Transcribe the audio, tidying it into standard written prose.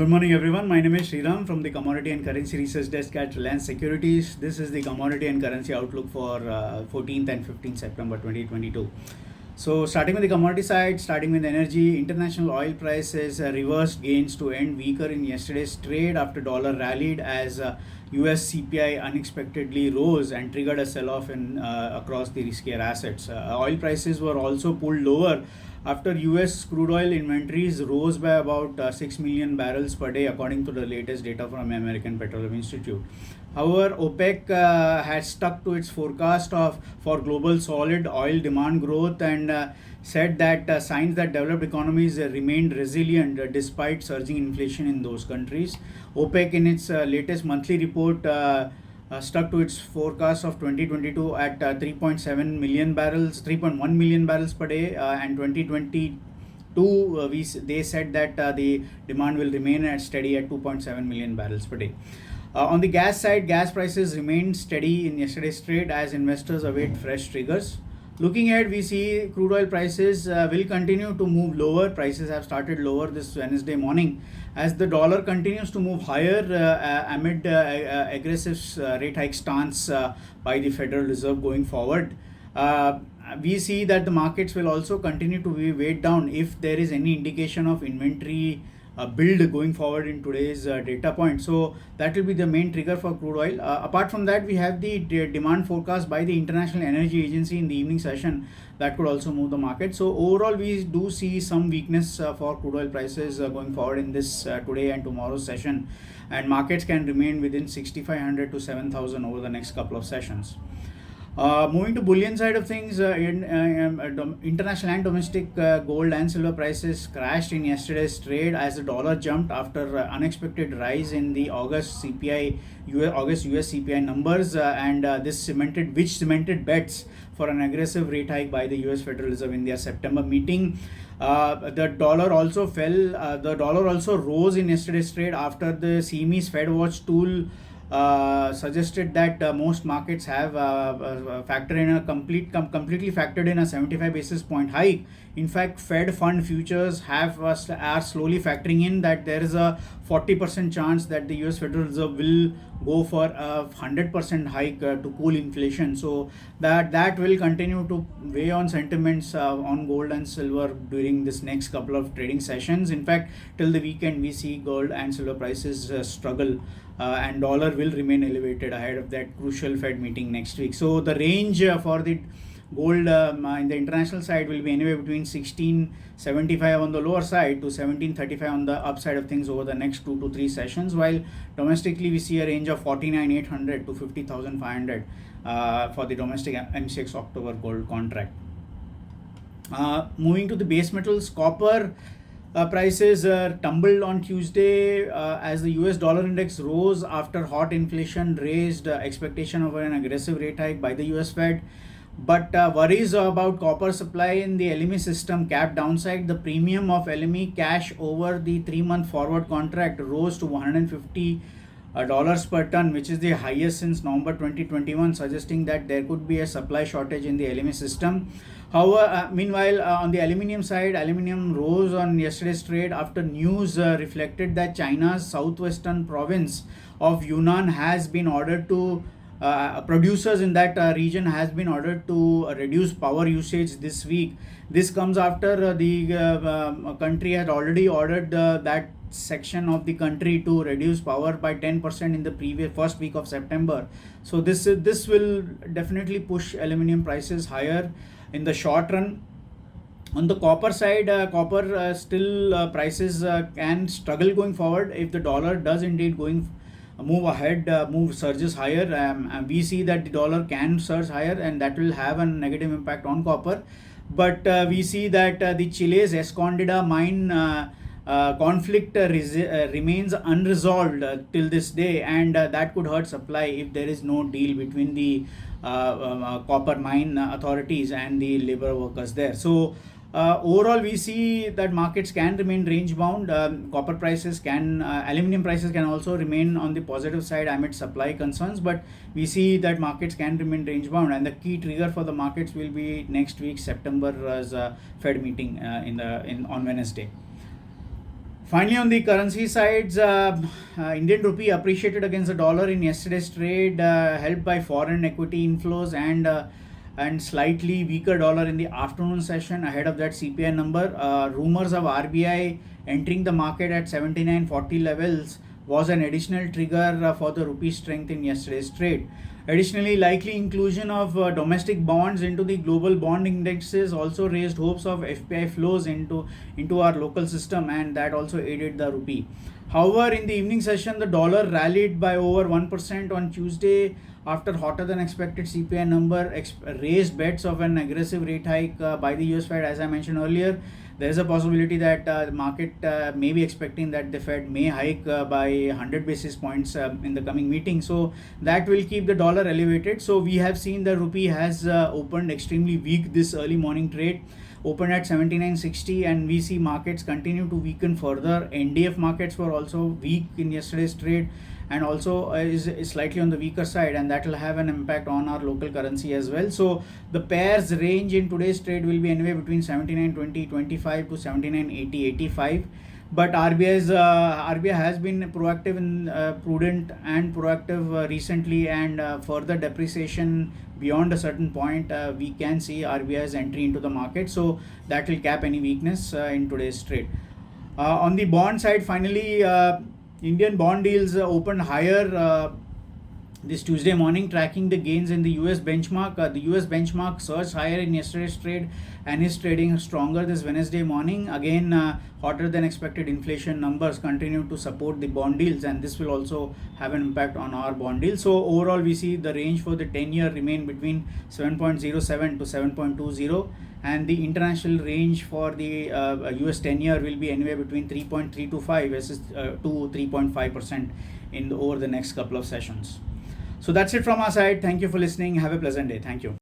Good morning, everyone. My name is Sriram from the Commodity and Currency Research Desk at Reliance Securities. This is the Commodity and Currency Outlook for 14th and 15th September 2022. So, starting with the commodity side, starting with energy, international oil prices reversed gains to end weaker in yesterday's trade after dollar rallied as US CPI unexpectedly rose and triggered a sell-off in across the riskier assets. Oil prices were also pulled lower after US crude oil inventories rose by about 6 million barrels per day, according to the latest data from American Petroleum Institute. However, OPEC has stuck to its forecast for global solid oil demand growth and said that signs that developed economies remained resilient despite surging inflation in those countries. OPEC, in its latest monthly report, stuck to its forecast of 2022 at 3.7 million barrels, 3.1 million barrels per day, and 2022 they said that the demand will remain at steady at 2.7 million barrels per day. On the gas side, gas prices remained steady in yesterday's trade as investors await fresh triggers. Looking ahead, we see crude oil prices will continue to move lower. Prices have started lower this Wednesday morning as the dollar continues to move higher amid aggressive rate hike stance by the Federal Reserve going forward. We see that the markets will also continue to be weighed down if there is any indication of inventory build going forward in today's data point. So that will be the main trigger for crude oil. Apart from that, we have the demand forecast by the International Energy Agency in the evening session that could also move the market. So overall, we do see some weakness for crude oil prices going forward in this today and tomorrow's session, and markets can remain within 6,500 to 7,000 over the next couple of sessions. Moving to bullion side of things, international and domestic gold and silver prices crashed in yesterday's trade as the dollar jumped after unexpected rise in the August US CPI numbers, and this cemented bets for an aggressive rate hike by the US Federal Reserve in their September meeting. The dollar also fell. The dollar also rose in yesterday's trade after the CME's Fed Watch tool suggested that most markets have completely factored in a 75 basis point hike. In fact, Fed fund futures are slowly factoring in that there is a 40% chance that the US Federal Reserve will go for a 100% hike to cool inflation. So that will continue to weigh on sentiments on gold and silver during this next couple of trading sessions. In fact, till the weekend, we see gold and silver prices struggle. And dollar will remain elevated ahead of that crucial Fed meeting next week. So the range for the gold in the international side will be anywhere between 1675 on the lower side to 1735 on the upside of things over the next 2 to 3 sessions, while domestically we see a range of 49,800 to 50,500 for the domestic MCX October gold contract. Moving to the base metals, copper prices tumbled on Tuesday as the US dollar index rose after hot inflation raised expectation of an aggressive rate hike by the US Fed. But worries about copper supply in the LME system capped downside. The premium of LME cash over the 3-month forward contract rose to $150 per ton, which is the highest since November 2021, suggesting that there could be a supply shortage in the LME system. However, meanwhile, on the aluminium side, aluminium rose on yesterday's trade after news reflected that China's southwestern province of Yunnan has been ordered to producers in that region has been ordered to reduce power usage this week. This comes after the country had already ordered that section of the country to reduce power by 10% in the first week of September. So this will definitely push aluminium prices higher in the short run. On the copper side, copper still prices can struggle going forward if the dollar does indeed surges higher. We see that the dollar can surge higher, and that will have a negative impact on copper. But we see that the Chile's Escondida mine conflict remains unresolved till this day, and that could hurt supply if there is no deal between the copper mine authorities and the labor workers there. So overall, we see that markets can remain range bound. Copper prices aluminum prices can also remain on the positive side amid supply concerns, but we see that markets can remain range bound, and the key trigger for the markets will be next week's September's Fed meeting on Wednesday. Finally, on the currency sides, Indian rupee appreciated against the dollar in yesterday's trade, helped by foreign equity inflows and slightly weaker dollar in the afternoon session ahead of that CPI number. Rumors of RBI entering the market at 79.40 levels was an additional trigger for the rupee strength in yesterday's trade. Additionally, likely inclusion of domestic bonds into the global bond indexes also raised hopes of FPI flows into our local system, and that also aided the rupee. However, in the evening session, the dollar rallied by over 1% on Tuesday after hotter than expected CPI number raised bets of an aggressive rate hike by the US Fed. As I mentioned earlier, there is a possibility that the market may be expecting that the Fed may hike by 100 basis points in the coming meeting. So that will keep the dollar elevated. So we have seen the rupee has opened extremely weak this early morning trade, opened at 79.60, and we see markets continue to weaken further. NDF markets were also weak in yesterday's trade and also is slightly on the weaker side, and that will have an impact on our local currency as well. So the pairs range in today's trade will be anywhere between 79.20-25 to 79.80-85. But RBI has been proactive and prudent and proactive recently, and further depreciation beyond a certain point, we can see RBI's entry into the market. So that will cap any weakness in today's trade. On the bond side, finally, Indian bond yields opened higher this Tuesday morning, tracking the gains in the US benchmark. The US benchmark surged higher in yesterday's trade and is trading stronger this Wednesday morning. Again, hotter than expected inflation numbers continue to support the bond deals, and this will also have an impact on our bond deal. So overall, we see the range for the 10-year remain between 7.07 to 7.20, and the international range for the US 10-year will be anywhere between 3.325 versus to 3.5% over the next couple of sessions. So that's it from our side. Thank you for listening. Have a pleasant day. Thank you.